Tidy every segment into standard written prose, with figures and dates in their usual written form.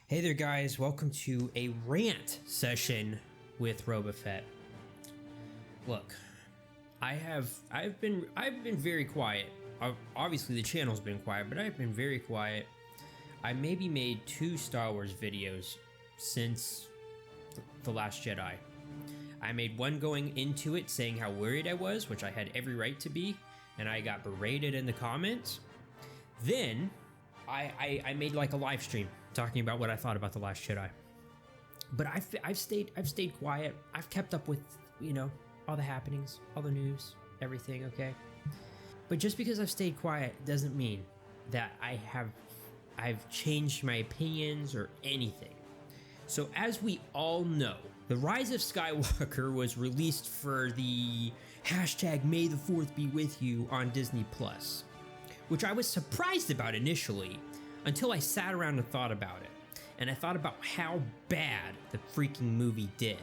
Hey there guys, welcome to a rant session with RobaFett. Look, I've been very quiet. Obviously the channel's been quiet, but I've been very quiet. I maybe made 2 Star Wars videos since The Last Jedi. I made one going into it saying how worried I was, which I had every right to be, and I got berated in the comments. Then I made like a live stream talking about what I thought about The Last Jedi. But I've stayed quiet. I've kept up with, you know, all the happenings, all the news, everything, okay? But just because I've stayed quiet doesn't mean that I've changed my opinions or anything. So as we all know, The Rise of Skywalker was released for the hashtag May the 4th be with you on Disney+, which I was surprised about initially until I sat around and thought about it. And I thought about how bad the freaking movie did.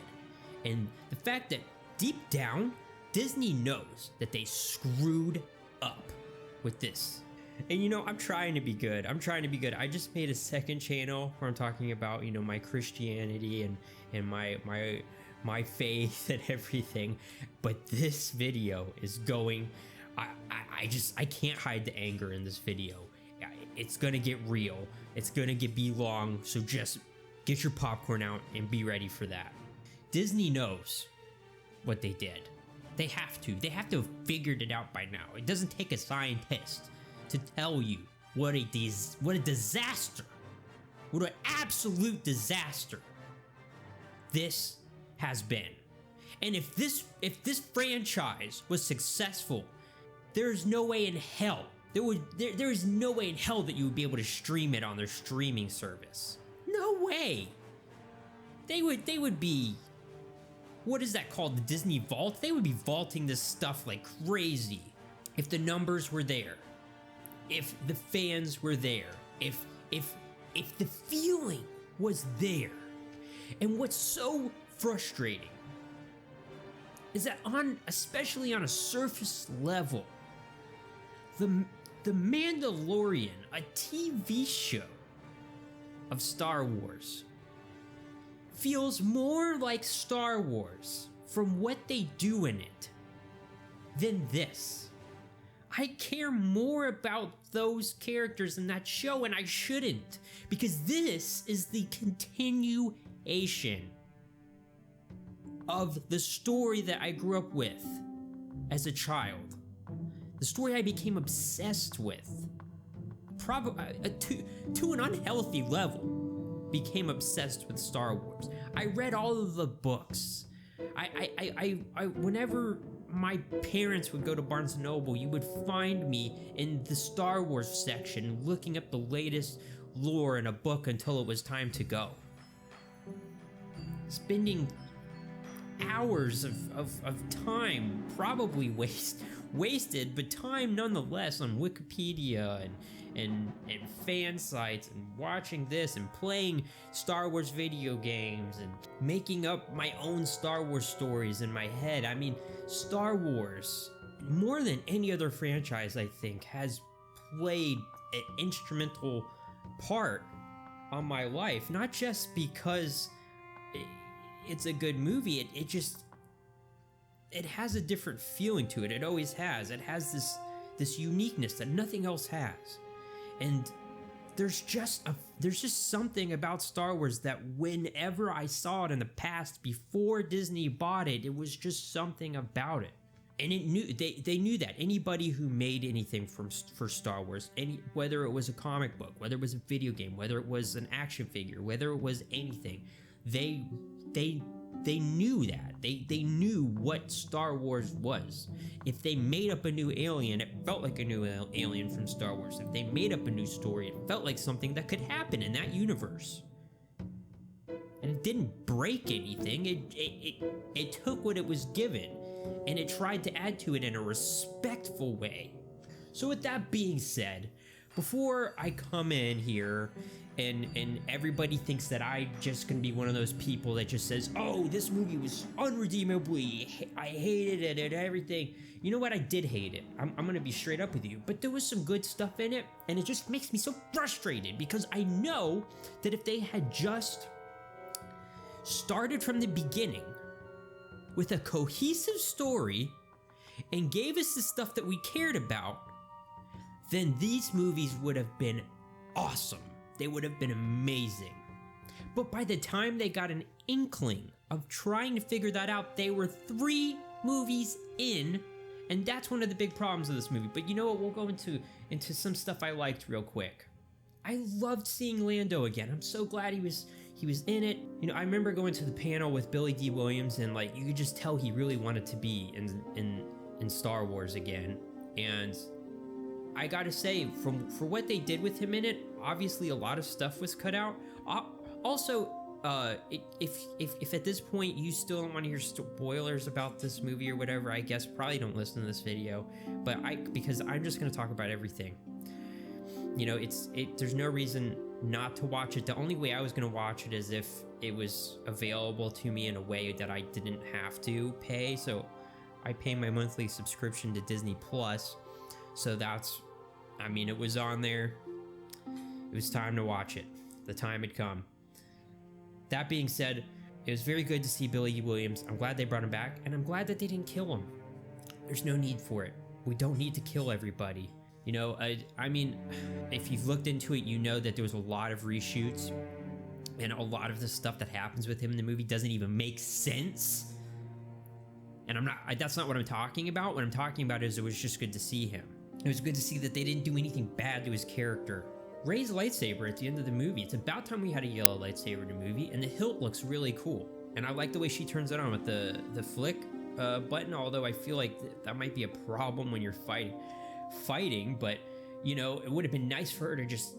And the fact that deep down, Disney knows that they screwed up with this. And you know, I'm trying to be good. I just made a second channel where I'm talking about, you know, my Christianity and my faith and everything. But this video is going, I can't hide the anger in this video. It's gonna get real. It's gonna be long, so just get your popcorn out and be ready for that. Disney knows what they did. They have to. They have to have figured it out by now. It doesn't take a scientist to tell you what a disaster, what an absolute disaster this has been. And if this franchise was successful, there's no way in hell there is no way in hell that you would be able to stream it on their streaming service. No way. They would be, what is that called, the Disney Vault? They would be vaulting this stuff like crazy if the numbers were there, if the fans were there, if the feeling was there. And what's so frustrating is that especially on a surface level, the Mandalorian, a TV show of Star Wars, feels more like Star Wars from what they do in it than this. I care more about those characters in that show, and I shouldn't, because this is the continuation of the story that I grew up with as a child. The story I became obsessed with, probably to an unhealthy level, became obsessed with Star Wars. I read all of the books. Whenever my parents would go to Barnes & Noble, you would find me in the Star Wars section looking up the latest lore in a book until it was time to go. Spending hours of time, probably wasted, but time nonetheless, on Wikipedia and fan sites, and watching this and playing Star Wars video games and making up my own Star Wars stories in my head. I mean, Star Wars, more than any other franchise, I think, has played an instrumental part on my life, not just because it's a good movie, it has a different feeling to it. It always has. It has this uniqueness that nothing else has. And there's just something about Star Wars that whenever I saw it in the past before Disney bought it, it was just something about it. And they knew that. Anybody who made anything for Star Wars, whether it was a comic book, whether it was a video game, whether it was an action figure, whether it was anything, they knew that. They knew what Star Wars was. If they made up a new alien, it felt like a new alien from Star Wars. If they made up a new story, it felt like something that could happen in that universe. And it didn't break anything. It took what it was given, and it tried to add to it in a respectful way. So with that being said, before I come in here and everybody thinks that I just gonna be one of those people that just says, oh, this movie was unredeemably, I hated it and everything. You know what? I did hate it. I'm gonna be straight up with you, but there was some good stuff in it, and it just makes me so frustrated because I know that if they had just started from the beginning with a cohesive story and gave us the stuff that we cared about, then these movies would have been awesome. They would have been amazing. But by the time they got an inkling of trying to figure that out, they were 3 movies in, and that's one of the big problems of this movie. But you know what? We'll go into some stuff I liked real quick. I loved seeing Lando again. I'm so glad he was in it. You know, I remember going to the panel with Billy D. Williams, and like you could just tell he really wanted to be in Star Wars again. And I gotta say, for what they did with him in it, obviously a lot of stuff was cut out. Also, if at this point you still don't want to hear spoilers about this movie or whatever, I guess probably don't listen to this video. But because I'm just gonna talk about everything. You know, there's no reason not to watch it. The only way I was gonna watch it is if it was available to me in a way that I didn't have to pay. So I pay my monthly subscription to Disney Plus. So it was on there. It was time to watch it. The time had come. That being said, it was very good to see Billy Williams. I'm glad they brought him back, and I'm glad that they didn't kill him. There's no need for it. We don't need to kill everybody. You know, I mean, if you've looked into it, you know that there was a lot of reshoots, and a lot of the stuff that happens with him in the movie doesn't even make sense. And that's not what I'm talking about. What I'm talking about is it was just good to see him. It was good to see that they didn't do anything bad to his character. Rey's lightsaber at the end of the movie, it's about time we had a yellow lightsaber in a movie, and the hilt looks really cool. And I like the way she turns it on with the flick button, although I feel like that might be a problem when you're fighting, but you know, it would have been nice for her to just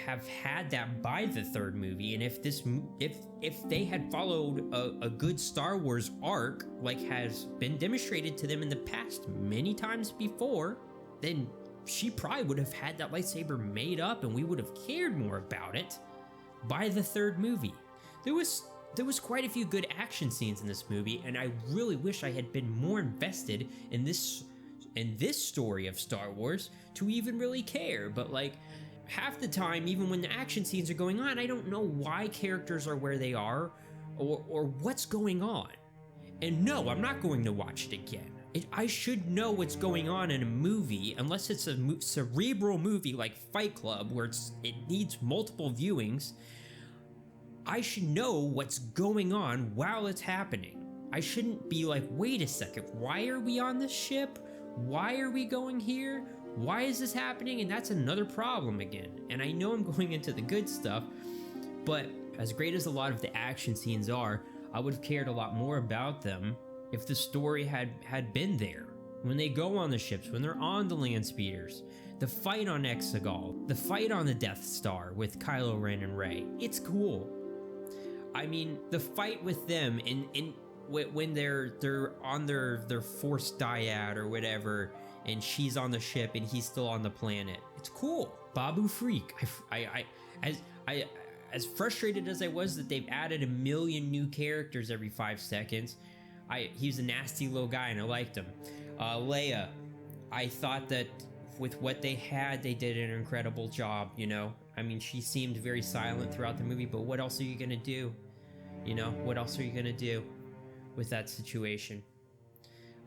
have had that by the 3rd movie. And if they had followed a good Star Wars arc, like has been demonstrated to them in the past many times before, then she probably would have had that lightsaber made up, and we would have cared more about it by the 3rd movie. There was quite a few good action scenes in this movie, and I really wish I had been more invested in this story of Star Wars to even really care. But like half the time, even when the action scenes are going on, I don't know why characters are where they are or what's going on. And no, I'm not going to watch it again. I should know what's going on in a movie, unless it's a cerebral movie like Fight Club, where it needs multiple viewings. I should know what's going on while it's happening. I shouldn't be like, wait a second, why are we on this ship? Why are we going here? Why is this happening? And that's another problem again. And I know I'm going into the good stuff, but as great as a lot of the action scenes are, I would have cared a lot more about them if the story had been there. When they go on the ships, when they're on the land speeders, the fight on Exegol, the fight on the Death Star with Kylo Ren and Rey, it's cool. I mean, the fight with them when they're on their force dyad or whatever, and she's on the ship and he's still on the planet, it's cool. Babu Freak. As frustrated as I was that they've added a million new characters every 5 seconds, he was a nasty little guy and I liked him. Leia, I thought that with what they had, they did an incredible job, you know? I mean, she seemed very silent throughout the movie, but what else are you gonna do? You know, what else are you gonna do with that situation?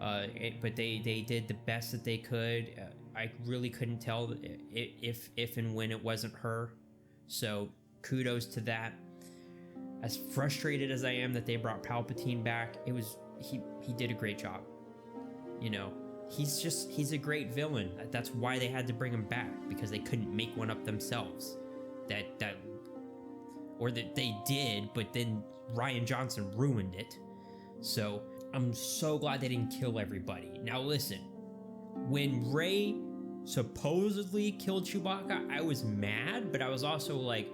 But they did the best that they could. I really couldn't tell if and when it wasn't her. So kudos to that. As frustrated as I am that they brought Palpatine back, he did a great job. You know, he's a great villain. That's why they had to bring him back, because they couldn't make one up themselves. That they did, but then Rian Johnson ruined it. So I'm so glad they didn't kill everybody. Now listen, when Rey supposedly killed Chewbacca, I was mad, but I was also like,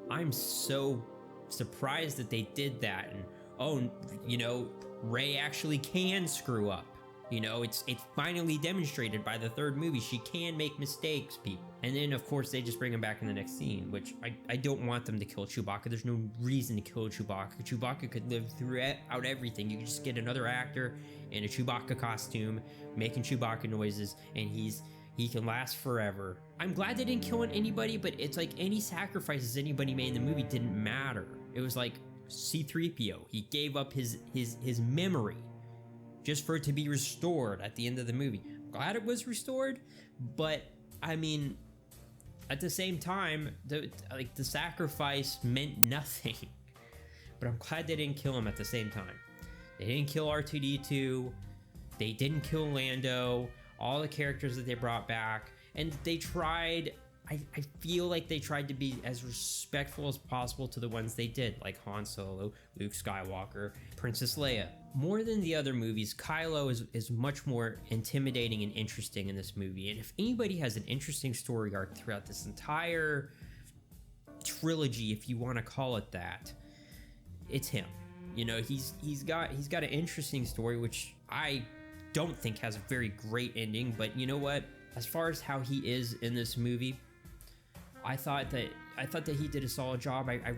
I'm so surprised that they did that. And oh, you know, Rey actually can screw up. You know, it's finally demonstrated by the 3rd movie. She can make mistakes, people. And then, of course, they just bring him back in the next scene, which I don't want them to kill Chewbacca. There's no reason to kill Chewbacca. Chewbacca could live throughout everything. You could just get another actor in a Chewbacca costume, making Chewbacca noises, and he can last forever. I'm glad they didn't kill anybody, but it's like any sacrifices anybody made in the movie didn't matter. It was like C-3PO. He gave up his memory just for it to be restored at the end of the movie. Glad it was restored, but I mean, at the same time, the sacrifice meant nothing. But I'm glad they didn't kill him at the same time. They didn't kill R2-D2. They didn't kill Lando. All the characters that they brought back. And they tried, I feel like they tried to be as respectful as possible to the ones they did, like Han Solo, Luke Skywalker, Princess Leia. More than the other movies, Kylo is much more intimidating and interesting in this movie. And if anybody has an interesting story arc throughout this entire trilogy, if you want to call it that, it's him. You know, he's got an interesting story, which I don't think has a very great ending. But you know what? As far as how he is in this movie, I thought that he did a solid job. I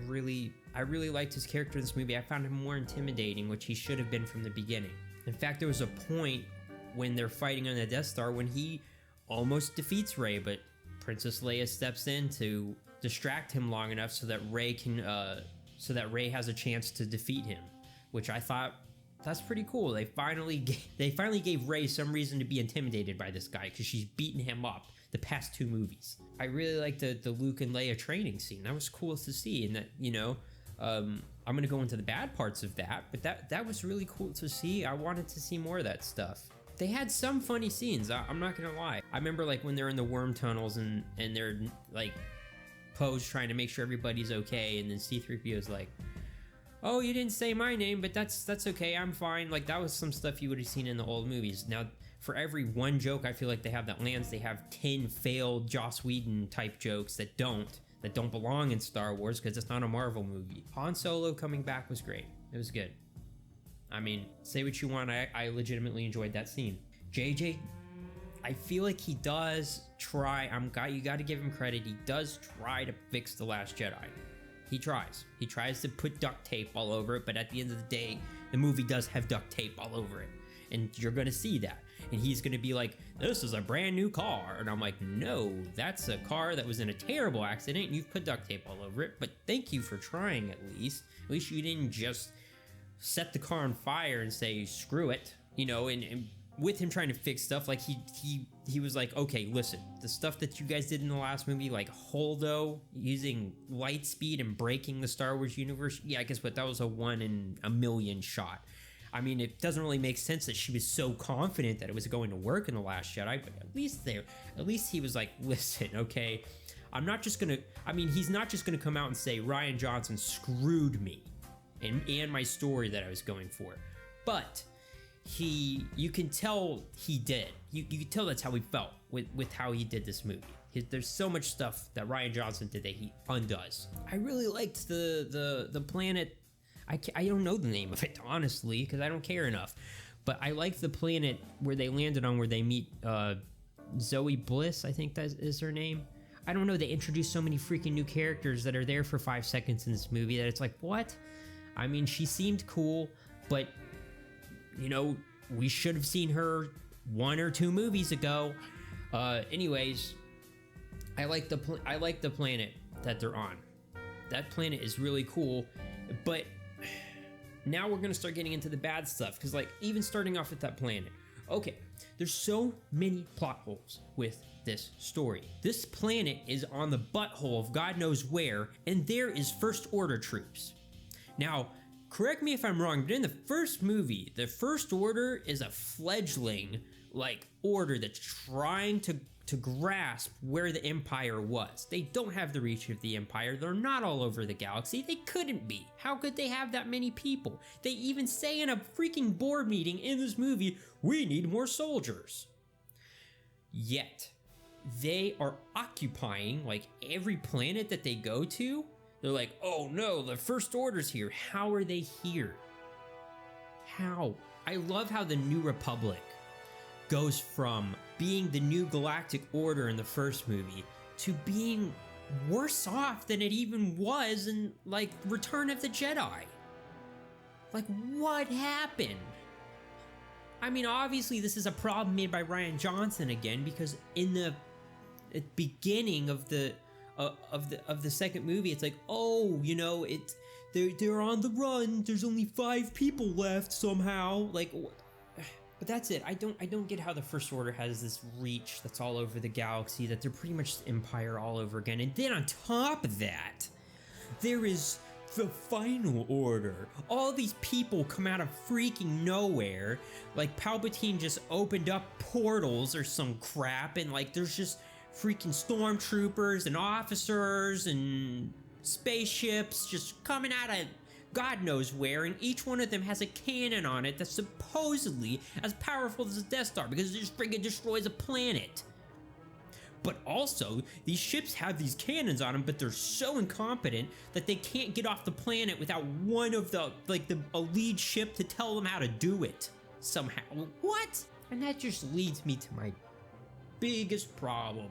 really liked his character in this movie. I found him more intimidating, which he should have been from the beginning. In fact, there was a point when they're fighting on the Death Star when he almost defeats Rey, but Princess Leia steps in to distract him long enough so that Rey has a chance to defeat him, which I thought that's pretty cool. They finally gave Rey some reason to be intimidated by this guy because she's beaten him up the past 2 movies. I really liked the Luke and Leia training scene. That was cool to see, and that, you know, I'm gonna go into the bad parts of that, but that was really cool to see. I wanted to see more of that stuff. They had some funny scenes, I'm not gonna lie. I remember like when they're in the worm tunnels and they're like Poe's trying to make sure everybody's okay, and then C-3PO's like, oh, you didn't say my name, but that's okay, I'm fine. Like, that was some stuff you would have seen in the old movies. Now, for every one joke I feel like they have that lands, they have 10 failed Joss Whedon type jokes that don't belong in Star Wars because it's not a Marvel movie. Han Solo coming back was great. It was good. I mean, say what you want, I legitimately enjoyed that scene. JJ, I feel like he does try, you gotta give him credit, he does try to fix The Last Jedi. He tries to put duct tape all over it, but at the end of the day, the movie does have duct tape all over it. And you're gonna see that. And he's gonna be like, this is a brand new car. And I'm like, no, that's a car that was in a terrible accident and you've put duct tape all over it. But thank you for trying at least. At least you didn't just set the car on fire and say, screw it. You know, and with him trying to fix stuff, like he was like, okay, listen, the stuff that you guys did in the last movie, like Holdo using light speed and breaking the Star Wars universe, yeah, guess what, that was a 1 in a million shot. I mean, it doesn't really make sense that she was so confident that it was going to work in The Last Jedi, but at least he was like, listen, okay, he's not just gonna come out and say Rian Johnson screwed me and my story that I was going for, but you can tell he did. You can tell that's how he felt with how he did this movie. There's so much stuff that Rian Johnson did that he undoes. I really liked the planet. I don't know the name of it, honestly, because I don't care enough. But I like the planet where they landed on, where they meet Zoe Bliss, I think that is her name. I don't know, they introduced so many freaking new characters that are there for 5 seconds in this movie that it's like, what? I mean, she seemed cool, but, you know, we should have seen her 1 or 2 movies ago. Anyways, I like the planet that they're on. That planet is really cool, but now we're gonna start getting into the bad stuff, because like, even starting off with that planet, okay, there's so many plot holes with this story. This planet is on the butthole of God knows where, and there is First Order troops. Now, correct me if I'm wrong, but in the first movie, the First Order is a fledgling, like, order that's trying to grasp where the Empire was. They don't have the reach of the Empire. They're not all over the galaxy. They couldn't be. How could they have that many people? They even say in a freaking board meeting in this movie, we need more soldiers. Yet, they are occupying, like, every planet that they go to. They're like, oh no, the First Order's here. How are they here? How? I love how the New Republic goes from being the New Galactic Order in the first movie to being worse off than it even was in, like, Return of the Jedi. Like, what happened? I mean, obviously this is a problem made by Rian Johnson again, because in the beginning of the second movie, it's like, oh, you know, they're on the run. There's only 5 people left somehow. Like, but that's it. I don't get how the First Order has this reach that's all over the galaxy, that they're pretty much Empire all over again. And then on top of that, there is the Final Order. All these people come out of freaking nowhere. Like, Palpatine just opened up portals or some crap, and like there's just freaking stormtroopers and officers and spaceships just coming out of God knows where, and each one of them has a cannon on it that's supposedly as powerful as a Death Star because it just freaking destroys a planet. But also, these ships have these cannons on them, but they're so incompetent that they can't get off the planet without one of the lead ship to tell them how to do it somehow. What? And that just leads me to my biggest problem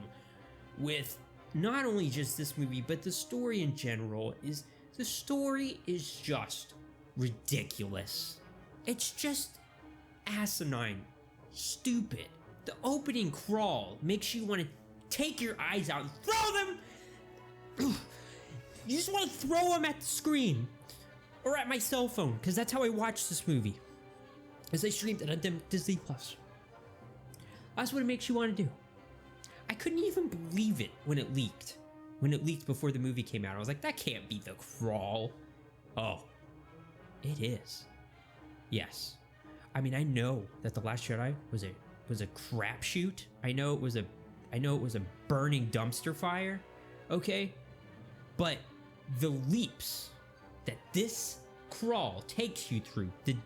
with not only just this movie, but the story in general. Is the story is just ridiculous. It's just asinine, stupid. The opening crawl makes you want to take your eyes out and throw them. You just want to throw them at the screen or at my cell phone, because that's how I watched this movie, as I streamed it on Disney Plus. That's what it makes you want to do. I couldn't even believe it when it leaked. When it leaked before the movie came out, I was like, that can't be the crawl. Oh, it is. Yes. I mean, I know that The Last Jedi was a crapshoot. I know it was a burning dumpster fire. Okay? But the leaps that this crawl takes you through, the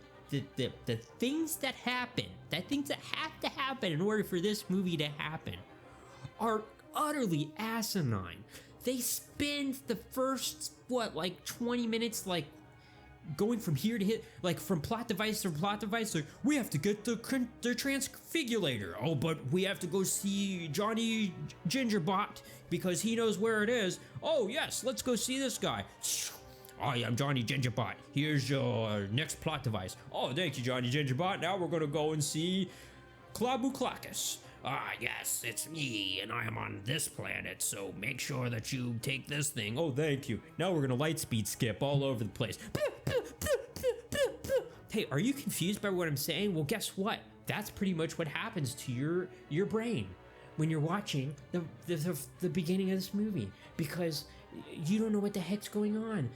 things that happen, the things that have to happen in order for this movie to happen, are utterly asinine. They spend the first, 20 minutes, going from here to here, from plot device to plot device. Like, we have to get the transfigurator. Oh, but we have to go see Johnny Gingerbot because he knows where it is. Oh, yes, let's go see this guy. I am Johnny Gingerbot. Here's your next plot device. Oh, thank you, Johnny Gingerbot. Now we're gonna go and see Klabu Klakus. Ah, yes, it's me, and I am on this planet, so make sure that you take this thing. Oh, thank you. Now we're gonna lightspeed skip all over the place. Hey, are you confused by what I'm saying? Well, guess what? That's pretty much what happens to your brain when you're watching the beginning of this movie, because you don't know what the heck's going on.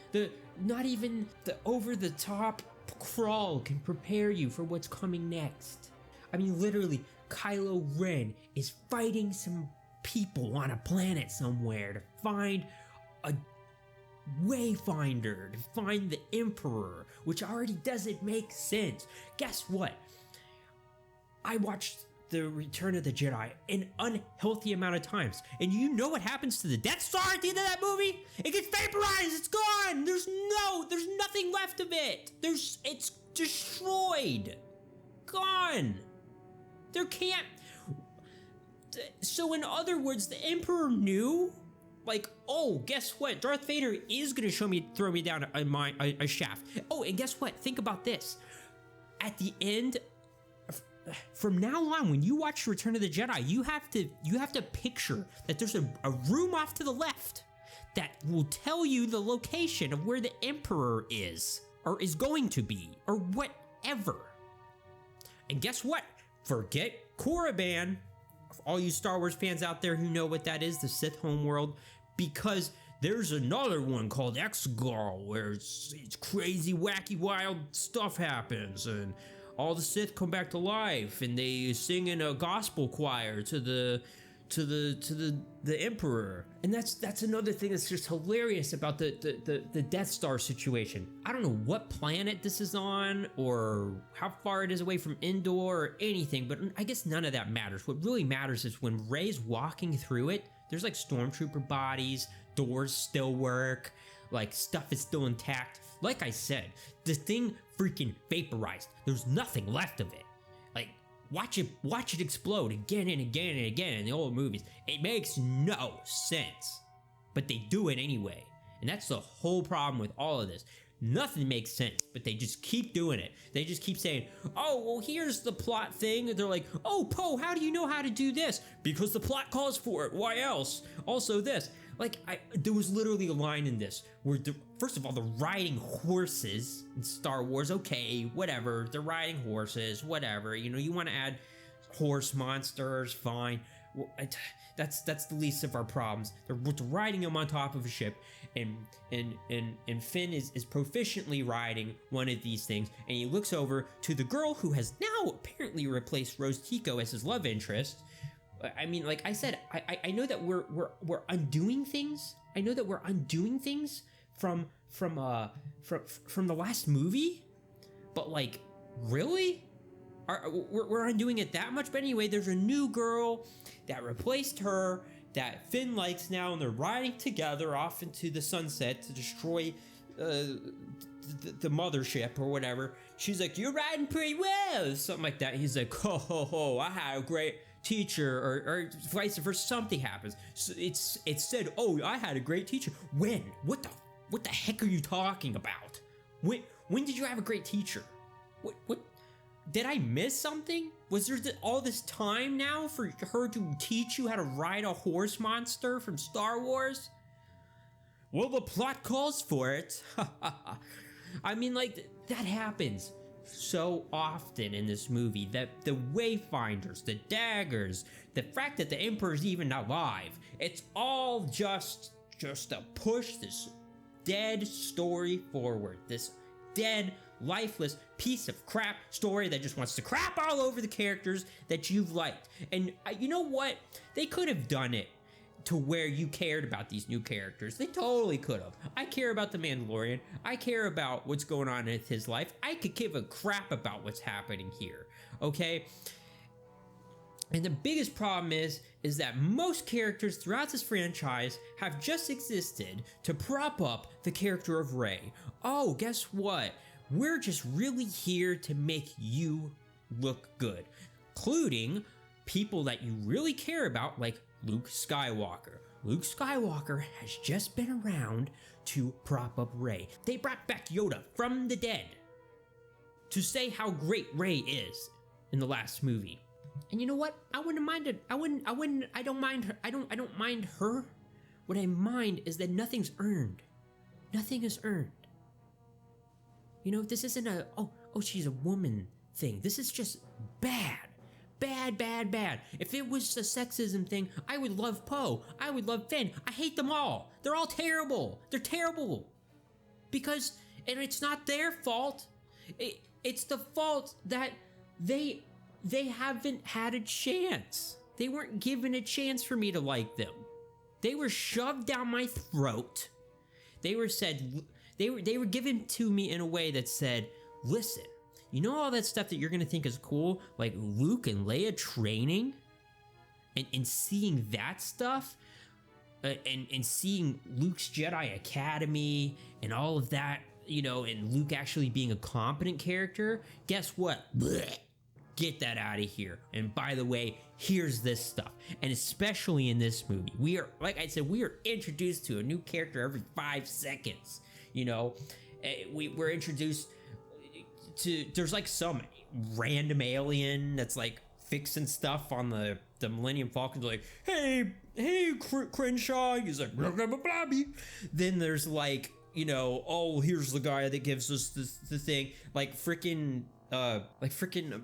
Not even the over-the-top crawl can prepare you for what's coming next. I mean, literally, Kylo Ren is fighting some people on a planet somewhere to find a wayfinder, to find the Emperor, which already doesn't make sense. Guess what? I watched The Return of the Jedi an unhealthy amount of times, and you know what happens to the Death Star at the end of that movie? It gets vaporized. It's gone. There's nothing left of it. It's destroyed. Gone. There can't. So in other words, the Emperor knew, oh, guess what? Darth Vader is gonna throw me down a shaft. Oh, and guess what? Think about this. At the end, from now on, when you watch Return of the Jedi, you have to picture that there's a room off to the left that will tell you the location of where the Emperor is, or is going to be, or whatever. And guess what? Forget Korriban, all you Star Wars fans out there who know what that is, the Sith homeworld, because there's another one called Exegol, where it's crazy, wacky, wild stuff happens, and all the Sith come back to life, and they sing in a gospel choir to the Emperor. And that's another thing that's just hilarious about the Death Star situation. I don't know what planet this is on, or how far it is away from Endor, or anything, but I guess none of that matters. What really matters is when Rey's walking through it, there's stormtrooper bodies, doors still work, stuff is still intact. Like I said, the thing freaking vaporized. There's nothing left of it. watch it explode again and again and again in the old movies. It makes no sense, but they do it anyway. And that's the whole problem with all of this. Nothing makes sense, but they just keep doing it. They just keep saying, oh, well, here's the plot thing. And they're like, oh, Poe, how do you know how to do this? Because the plot calls for it. Why else? Also this. Like, there was literally a line in this where, first of all, they're riding horses in Star Wars. Okay, whatever. They're riding horses, whatever. You know, you want to add horse monsters, fine. Well, that's the least of our problems. They're riding them on top of a ship, and Finn is proficiently riding one of these things, and he looks over to the girl who has now apparently replaced Rose Tico as his love interest. I mean, like I said, I know that we're undoing things. I know that we're undoing things from the last movie, but like, really? We're undoing it that much? But anyway, there's a new girl that replaced her that Finn likes now, and they're riding together off into the sunset to destroy the mothership or whatever. She's like, you're riding pretty well, something like that. He's like, ho ho ho, I had a great teacher, or vice versa. Something happens. So it's said, oh, I had a great teacher. When? What the heck are you talking about? When did you have a great teacher? What? Did I miss something? Was there all this time now for her to teach you how to ride a horse monster from Star Wars? Well, the plot calls for it. I mean, like, that happens so often in this movie. That the Wayfinders, the daggers, the fact that the Emperor's even alive, it's all just to push this dead story forward. This dead, lifeless piece of crap story that just wants to crap all over the characters that you've liked. And you know what? They could have done it to where you cared about these new characters. They totally could have. I care about the Mandalorian. I care about what's going on in his life. I could give a crap about what's happening here, okay? And the biggest problem is that most characters throughout this franchise have just existed to prop up the character of Rey. Oh, guess what? We're just really here to make you look good, including people that you really care about, like Luke Skywalker. Luke Skywalker has just been around to prop up Rey. They brought back Yoda from the dead to say how great Rey is in the last movie. And you know what? I wouldn't mind it. I don't mind her. I don't mind her. What I mind is that nothing's earned. Nothing is earned. You know, this isn't a, oh, she's a woman thing. This is just bad. Bad. If it was a sexism thing, I would love Poe. I would love Finn. I hate them all. They're all terrible. They're terrible. Because, and it's not their fault. It's the fault that they haven't had a chance. They weren't given a chance for me to like them. They were shoved down my throat. They were given to me in a way that said, listen, you know all that stuff that you're going to think is cool? Like Luke and Leia training? And seeing that stuff? And seeing Luke's Jedi Academy and all of that, you know, and Luke actually being a competent character? Guess what? Blech. Get that out of here. And by the way, here's this stuff. And especially in this movie, we are, like I said, we are introduced to a new character every 5 seconds. You know, we're introduced to, there's like some random alien that's like fixing stuff on the Millennium Falcon. Like, hey, Crenshaw. He's like, blah, blah, blah, blah. Then there's like, you know, oh, here's the guy that gives us the thing. Like freaking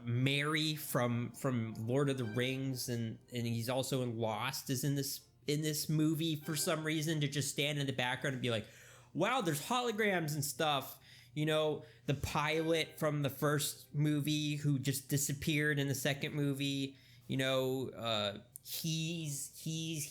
Mary from Lord of the Rings, and he's also in Lost is in this movie for some reason, to just stand in the background and be like, wow, there's holograms and stuff. You know, the pilot from the first movie who just disappeared in the second movie, you know, he's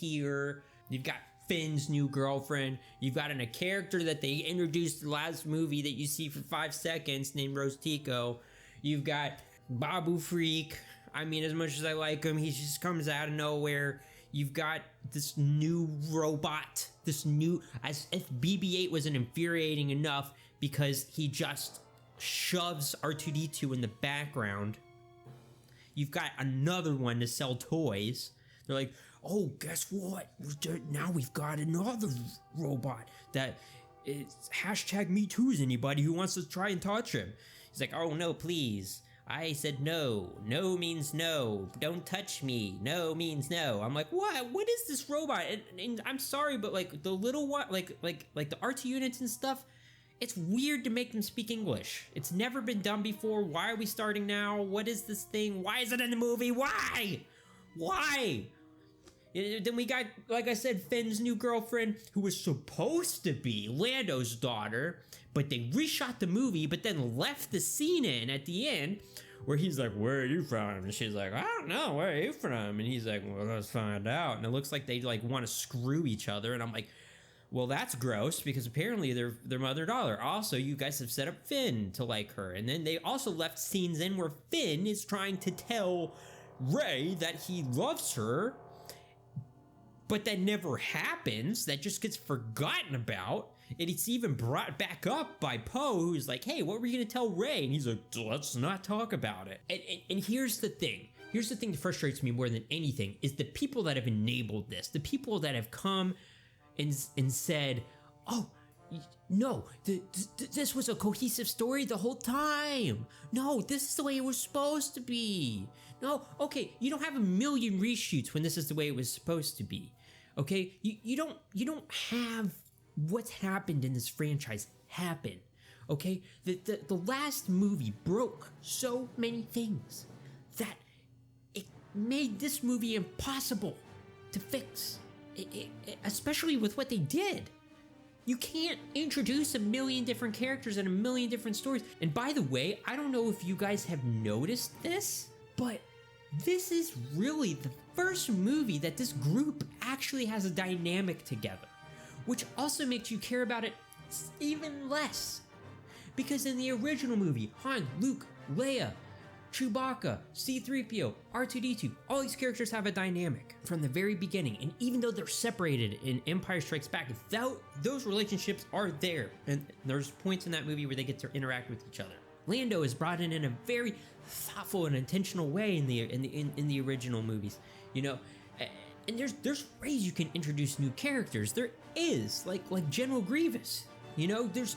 here. You've got Finn's new girlfriend. You've got a character that they introduced in the last movie that you see for 5 seconds named Rose Tico. You've got Babu Freak. I mean, as much as I like him, he just comes out of nowhere. You've got this new robot, as if BB-8 wasn't infuriating enough because he just shoves R2-D2 in the background. You've got another one to sell toys. They're like, oh, guess what? Now we've got another robot that is #MeToo's anybody who wants to try and touch him. He's like, oh no, please. I said no. No means no. Don't touch me. No means no. I'm like, what? What is this robot? And I'm sorry, but like the little one, like the RT units and stuff, it's weird to make them speak English. It's never been done before. Why are we starting now? What is this thing? Why is it in the movie? Why? Why? Then we got, like I said, Finn's new girlfriend, who was supposed to be Lando's daughter, but they reshot the movie, but then left the scene in at the end, where he's like, where are you from? And she's like, I don't know, where are you from? And he's like, well, let's find out. And it looks like they like want to screw each other, and I'm like, well, that's gross, because apparently they're mother-daughter. Also, you guys have set up Finn to like her, and then they also left scenes in where Finn is trying to tell Rey that he loves her, but that never happens. That just gets forgotten about. And it's even brought back up by Poe, who's like, hey, what were you going to tell Rey? And he's like, let's not talk about it. And here's the thing. Here's the thing that frustrates me more than anything, is the people that have enabled this. The people that have come and said, oh, no, this was a cohesive story the whole time. No, this is the way it was supposed to be. No, okay, you don't have a million reshoots when this is the way it was supposed to be. Okay, you don't have what's happened in this franchise happen. Okay, the last movie broke so many things that it made this movie impossible to fix. Especially with what they did. You can't introduce a million different characters and a million different stories. And by the way, I don't know if you guys have noticed this, but this is really the first movie that this group actually has a dynamic together, which also makes you care about it even less. Because in the original movie, Han, Luke, Leia, Chewbacca, C-3PO, R2-D2, all these characters have a dynamic from the very beginning. And even though they're separated in Empire Strikes Back, those relationships are there. And there's points in that movie where they get to interact with each other. Lando is brought in a very thoughtful and intentional way in the original movies, you know. And there's ways you can introduce new characters. There is, like General Grievous, you know. There's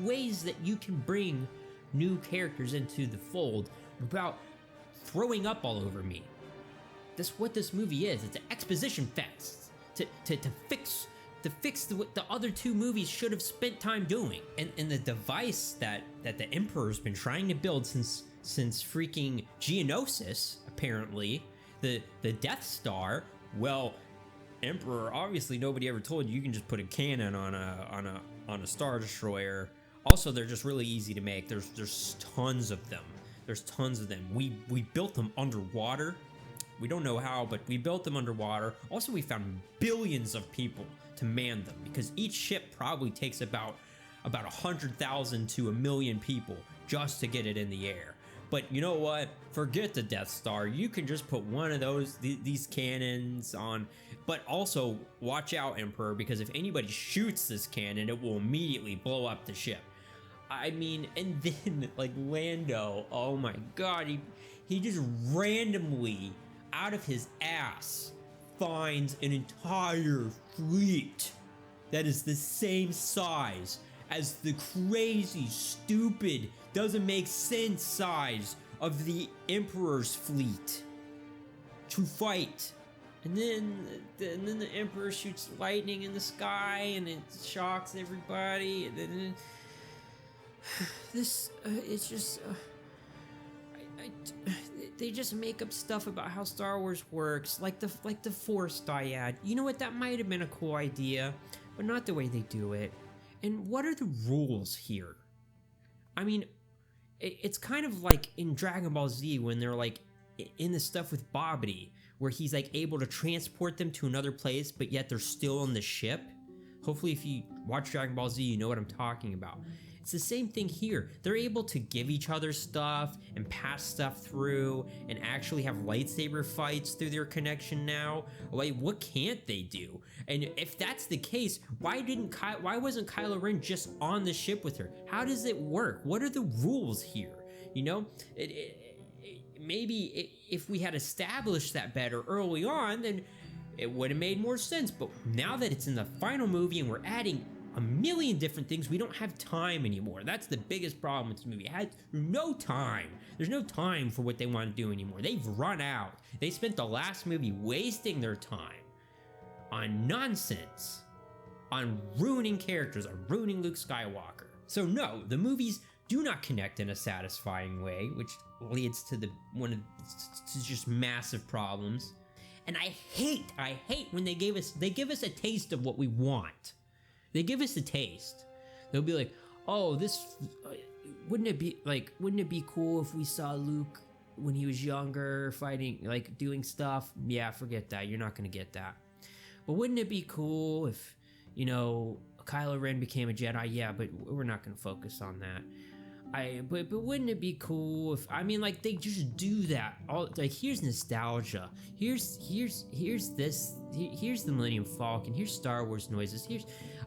ways that you can bring new characters into the fold without throwing up all over me. That's what this movie is. It's an exposition fest to fix what the other two movies should have spent time doing. And the device that the Emperor's been trying to build since freaking Geonosis, apparently, the Death Star. Well, Emperor, obviously nobody ever told you can just put a cannon on a Star Destroyer. Also, they're just really easy to make. There's tons of them. There's tons of them. We built them underwater. We don't know how, but we built them underwater. Also, we found billions of people to man them, because each ship probably takes about 100,000 to 1 million people just to get it in the air. But you know what? Forget the Death Star. You can just put one of these cannons on. But also, watch out, Emperor, because if anybody shoots this cannon, it will immediately blow up the ship. I mean, and then, like, Lando, oh my god, he just randomly, out of his ass, finds an entire fleet that is the same size as the crazy, stupid, doesn't make sense size of the Emperor's fleet to fight. And then the Emperor shoots lightning in the sky, and it shocks everybody. And then it's just they just make up stuff about how Star Wars works, like the Force dyad. You know what? That might have been a cool idea, but not the way they do it. And what are the rules here? I mean, it's kind of like in Dragon Ball Z when they're like in the stuff with Bobbity, where he's like able to transport them to another place, but yet they're still on the ship. Hopefully if you watch Dragon Ball Z, you know what I'm talking about. It's the same thing here. They're able to give each other stuff and pass stuff through and actually have lightsaber fights through their connection now. Like, what can't they do? And if that's the case, why wasn't Kylo Ren just on the ship with her? How does it work? What are the rules here? You know, maybe if we had established that better early on, then it would have made more sense. But now that it's in the final movie and we're adding a million different things, we don't have time anymore. That's the biggest problem with this movie. It had no time. There's no time for what they want to do anymore. They've run out. They spent the last movie wasting their time on nonsense, on ruining characters, on ruining Luke Skywalker. So no, the movies do not connect in a satisfying way, which leads to just massive problems. And I hate when they give us a taste of what we want. They give us a taste. They'll be like, oh, this, wouldn't it be cool if we saw Luke when he was younger, fighting, like doing stuff? Yeah, forget that. You're not gonna get that. But wouldn't it be cool if, you know, Kylo Ren became a Jedi? Yeah, but we're not gonna focus on that. But wouldn't it be cool if, I mean, like, they just do that all, like, here's nostalgia, here's the Millennium Falcon, here's Star Wars noises,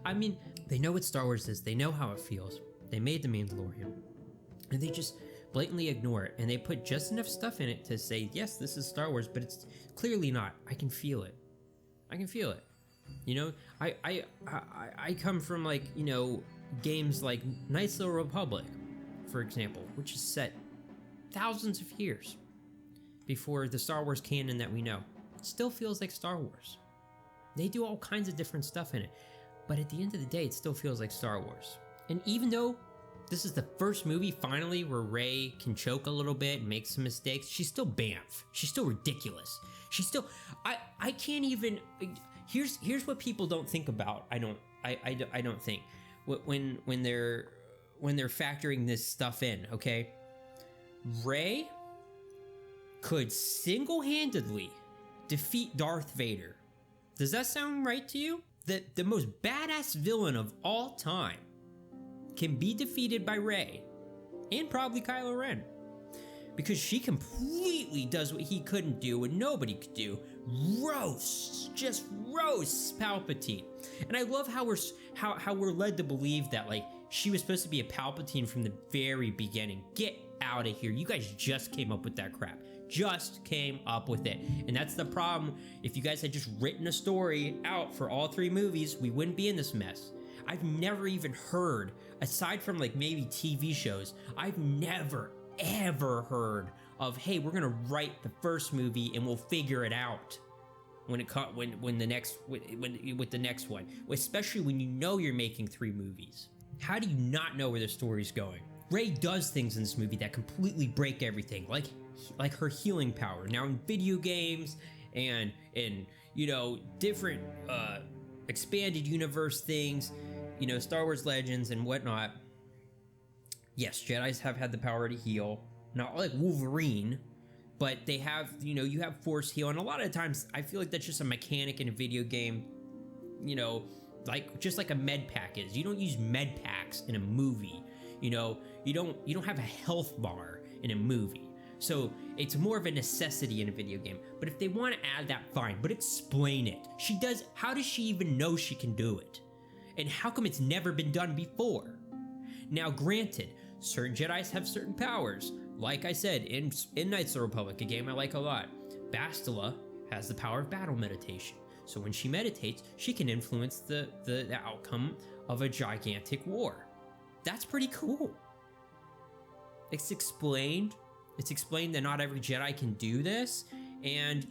I mean, they know what Star Wars is, they know how it feels, they made The Mandalorian, and they just blatantly ignore it, and they put just enough stuff in it to say, yes, this is Star Wars, but it's clearly not. I can feel it, you know. I come from, like, you know, games like Knights of the Republic, for example, which is set thousands of years before the Star Wars canon that we know. It still feels like Star Wars. They do all kinds of different stuff in it, but at the end of the day, it still feels like Star Wars. And even though this is the first movie finally where Rey can choke a little bit and make some mistakes, she's still Banff. She's still ridiculous. She's still, I can't even, here's what people don't think about. I don't think when they're factoring this stuff in, okay? Rey could single-handedly defeat Darth Vader. Does that sound right to you? The most badass villain of all time can be defeated by Rey, and probably Kylo Ren, because she completely does what he couldn't do and nobody could do. Just roasts Palpatine. And I love how we're led to believe that, like, she was supposed to be a Palpatine from the very beginning. Get out of here. You guys just came up with that crap. Just came up with it. And that's the problem. If you guys had just written a story out for all three movies, we wouldn't be in this mess. I've never even heard, aside from like maybe TV shows, I've never ever heard of, hey, we're gonna write the first movie and we'll figure it out with the next one, especially when you know you're making three movies. How do you not know where the story's going? Rey does things in this movie that completely break everything, like her healing power. Now in video games and in, you know, different expanded universe things, you know, Star Wars Legends and whatnot, yes, Jedis have had the power to heal, not like Wolverine, but they have, you know, you have force heal, and a lot of times I feel like that's just a mechanic in a video game, you know, like just like a med pack is. You don't use med packs in a movie, you know, you don't have a health bar in a movie. So it's more of a necessity in a video game. But if they want to add that, fine, but explain it. How does she even know she can do it? And how come it's never been done before? Now granted, certain Jedis have certain powers. Like I said, in Knights of the Republic, a game I like a lot, Bastila has the power of battle meditation. So when she meditates, she can influence the outcome of a gigantic war. That's pretty cool. It's explained that not every Jedi can do this, and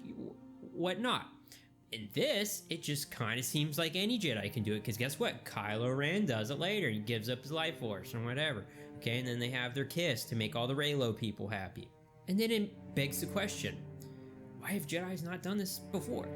whatnot. In this, it just kind of seems like any Jedi can do it, because guess what? Kylo Ren does it later. He gives up his life force or whatever. Okay, and then they have their kiss to make all the Reylo people happy. And then it begs the question, why have Jedis not done this before?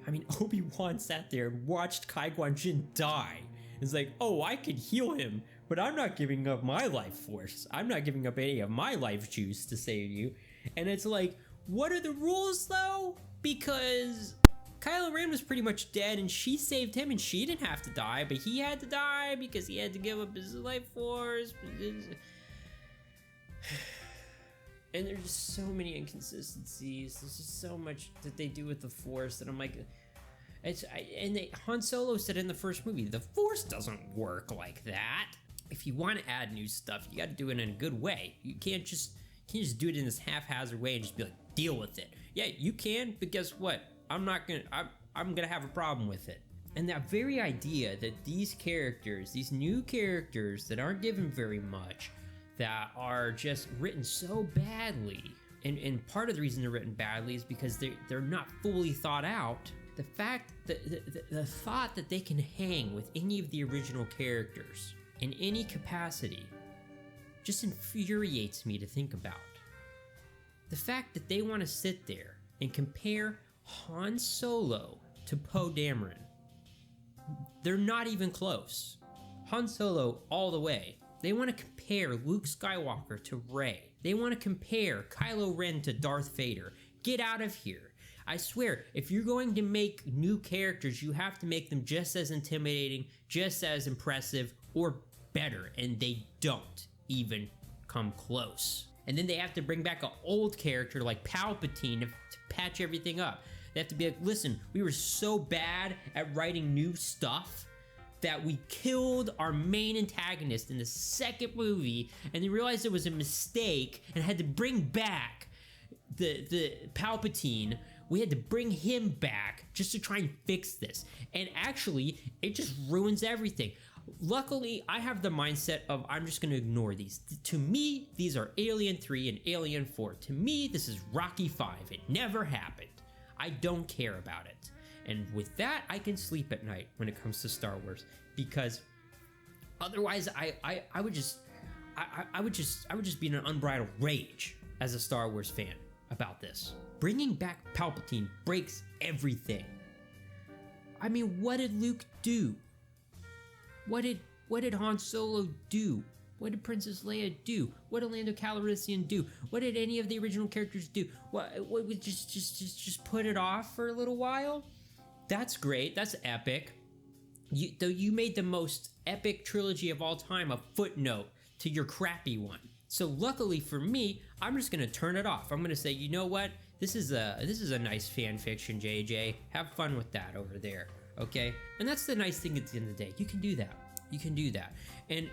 I mean, Obi-Wan sat there and watched Qui-Gon Jinn die. It's like, oh, I could heal him, but I'm not giving up my life force. I'm not giving up any of my life juice to save you. And it's like, what are the rules though? Because Kylo Ren was pretty much dead and she saved him and she didn't have to die, but he had to die because he had to give up his life force. And there's just so many inconsistencies. There's just so much that they do with the Force that I'm like, Han Solo said in the first movie, the Force doesn't work like that. If you want to add new stuff, you got to do it in a good way. You can't just Can you just do it in this haphazard way and just be like, deal with it? Yeah, you can, but guess what? I'm gonna have a problem with it. And that very idea that these characters, these new characters that aren't given very much, that are just written so badly, and part of the reason they're written badly is because they're not fully thought out. The fact that the thought that they can hang with any of the original characters in any capacity just infuriates me to think about. The fact that they want to sit there and compare Han Solo to Poe Dameron. They're not even close. Han Solo all the way. They want to compare Luke Skywalker to Rey. They want to compare Kylo Ren to Darth Vader. Get out of here. I swear, if you're going to make new characters, you have to make them just as intimidating, just as impressive, or better, and they don't even come close. And then they have to bring back an old character like Palpatine to patch everything up. They have to be like, listen, we were so bad at writing new stuff that we killed our main antagonist in the second movie, and they realized it was a mistake and had to bring back the Palpatine. We had to bring him back just to try and fix this. And actually, it just ruins everything. Luckily, I have the mindset of I'm just going to ignore these. To me, these are Alien 3 and Alien 4. To me, this is Rocky 5. It never happened. I don't care about it. And with that, I can sleep at night when it comes to Star Wars, because otherwise I would just be in an unbridled rage as a Star Wars fan about this. Bringing back Palpatine breaks everything. I mean, what did Luke do? What did Han Solo do? What did Princess Leia do? What did Lando Calrissian do? What did any of the original characters do? What just put it off for a little while? That's great. That's epic. You made the most epic trilogy of all time a footnote to your crappy one. So luckily for me, I'm just gonna turn it off. I'm gonna say, you know what? This is a nice fan fiction, JJ. Have fun with that over there, okay? And that's the nice thing at the end of the day. You can do that. You can do that. And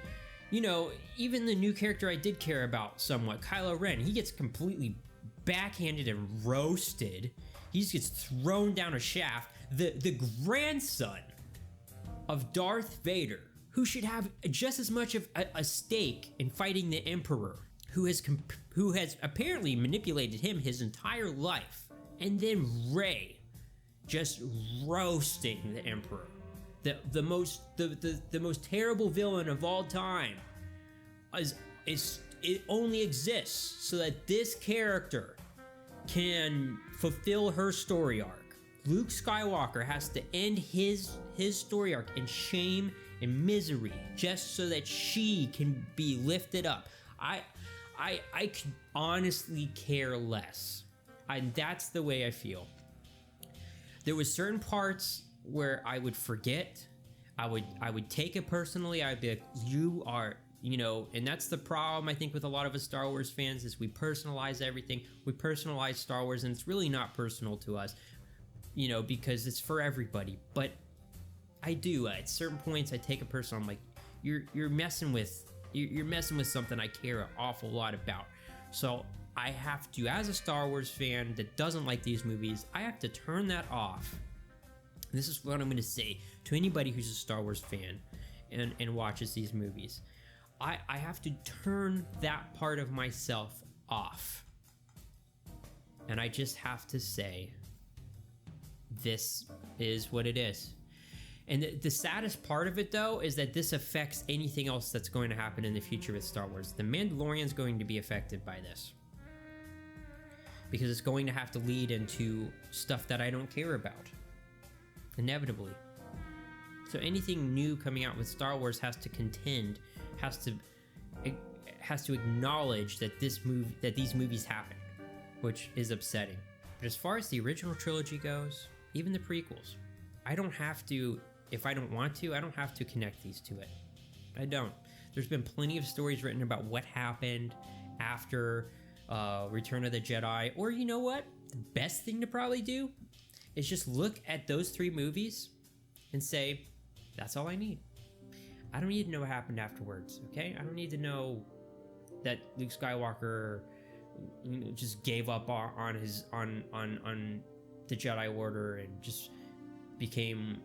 you know, even the new character I did care about somewhat, Kylo Ren, he gets completely backhanded and roasted. He just gets thrown down a shaft. The grandson of Darth Vader, who should have just as much of a stake in fighting the Emperor, who has apparently manipulated him his entire life, and then Rey just roasting the Emperor, the most terrible villain of all time, it only exists so that this character can fulfill her story arc. Luke Skywalker has to end his story arc in shame and misery just so that she can be lifted up. I could honestly care less. That's the way I feel. There was certain parts where I would forget. I would take it personally. I'd be like, you are, you know, and that's the problem I think with a lot of us Star Wars fans, is we personalize everything. We personalize Star Wars, and it's really not personal to us, you know, because it's for everybody. But I do at certain points I take it personal. I'm like, you're messing with something I care an awful lot about. So I have to, as a Star Wars fan that doesn't like these movies, I have to turn that off. This is what I'm going to say to anybody who's a Star Wars fan and watches these movies. I have to turn that part of myself off. And I just have to say, this is what it is. And the saddest part of it, though, is that this affects anything else that's going to happen in the future with Star Wars. The Mandalorian's going to be affected by this, because it's going to have to lead into stuff that I don't care about, inevitably. So anything new coming out with Star Wars has to contend, has to acknowledge that these movies happen, which is upsetting. But as far as the original trilogy goes, even the prequels, I don't have to, if I don't want to, I don't have to connect these to it. I don't. There's been plenty of stories written about what happened after Return of the Jedi. Or you know what? The best thing to probably do is just look at those three movies and say, that's all I need. I don't need to know what happened afterwards, okay? I don't need to know that Luke Skywalker just gave up on the Jedi Order and just became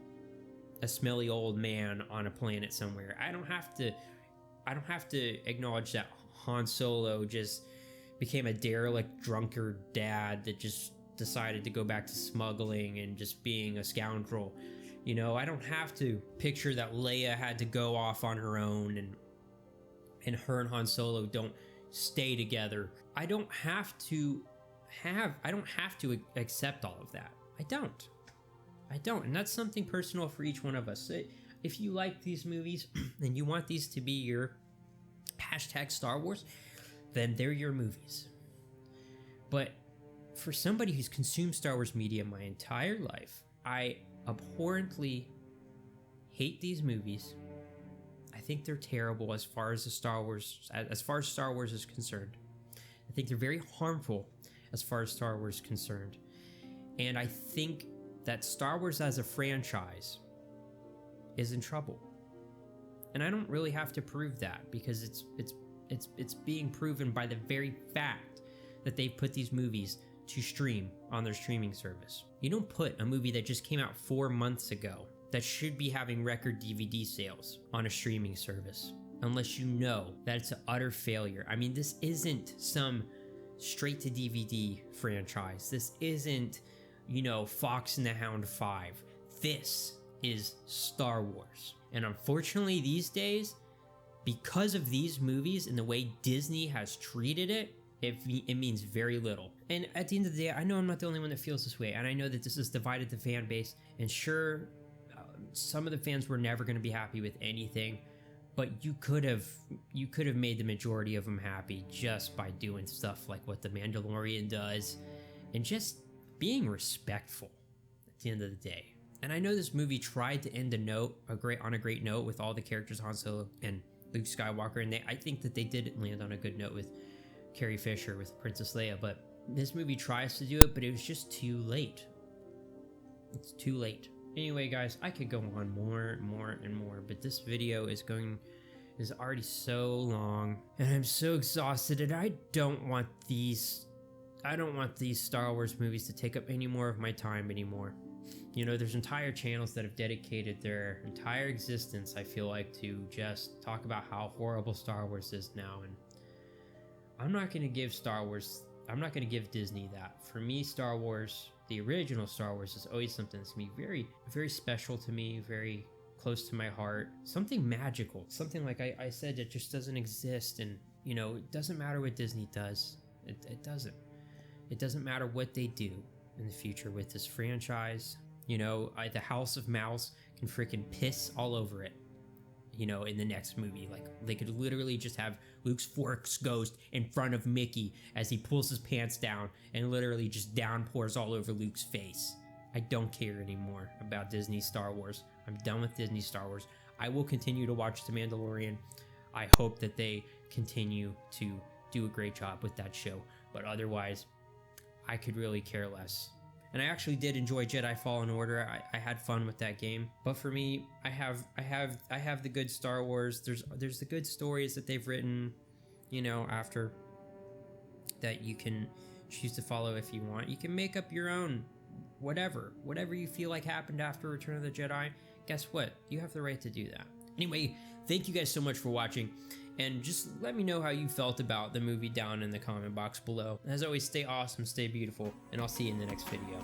a smelly old man on a planet somewhere. I don't have to acknowledge that Han Solo just became a derelict drunkard dad that just decided to go back to smuggling and just being a scoundrel. You know, I don't have to picture that Leia had to go off on her own and her and Han Solo don't stay together. I don't have to accept all of that. I don't. And that's something personal for each one of us. If you like these movies and you want these to be your hashtag Star Wars, then they're your movies. But for somebody who's consumed Star Wars media my entire life, I abhorrently hate these movies. I think they're terrible as far as Star Wars is concerned. I think they're very harmful as far as Star Wars is concerned. And I think that Star Wars as a franchise is in trouble. And I don't really have to prove that, because it's being proven by the very fact that they've put these movies to stream on their streaming service. You don't put a movie that just came out 4 months ago that should be having record DVD sales on a streaming service unless you know that it's an utter failure. I mean, this isn't some straight to DVD franchise. This isn't, Fox and the Hound 5. This is Star Wars. And unfortunately these days, because of these movies and the way Disney has treated it, it means very little. And at the end of the day, I know I'm not the only one that feels this way, and I know that this has divided the fan base, and sure, some of the fans were never going to be happy with anything, but you could have made the majority of them happy just by doing stuff like what The Mandalorian does, and just being respectful at the end of the day. And I know this movie tried to end on a great note with all the characters, Han Solo and Luke Skywalker, and I think that they did land on a good note with Carrie Fisher, with Princess Leia, but this movie tries to do it, but it was just too late. It's too late. Anyway, guys, I could go on more, but this video is already so long, and I'm so exhausted, and I don't want these Star Wars movies to take up any more of my time anymore. There's entire channels that have dedicated their entire existence, I feel like, to just talk about how horrible Star Wars is now, and I'm not going to give Disney that. For me, Star Wars, the original Star Wars, is always something that's going to be very, very special to me, very close to my heart. Something magical. Something, like I said, that just doesn't exist. And, it doesn't matter what Disney does. It doesn't. It doesn't matter what they do in the future with this franchise. The House of Mouse can freaking piss all over it. In the next movie, like, they could literally just have Luke's Force Ghost in front of Mickey as he pulls his pants down and literally just downpours all over Luke's face. I don't care anymore about Disney Star Wars. I'm done with Disney Star Wars. I will continue to watch The Mandalorian. I hope that they continue to do a great job with that show, but otherwise, I could really care less. And I actually did enjoy Jedi Fallen Order. I had fun with that game. But for me, I have the good Star Wars. There's the good stories that they've written, after that you can choose to follow if you want. You can make up your own whatever you feel like happened after Return of the Jedi. Guess what? You have the right to do that. Anyway, thank you guys so much for watching. And just let me know how you felt about the movie down in the comment box below. As always, stay awesome, stay beautiful, and I'll see you in the next video.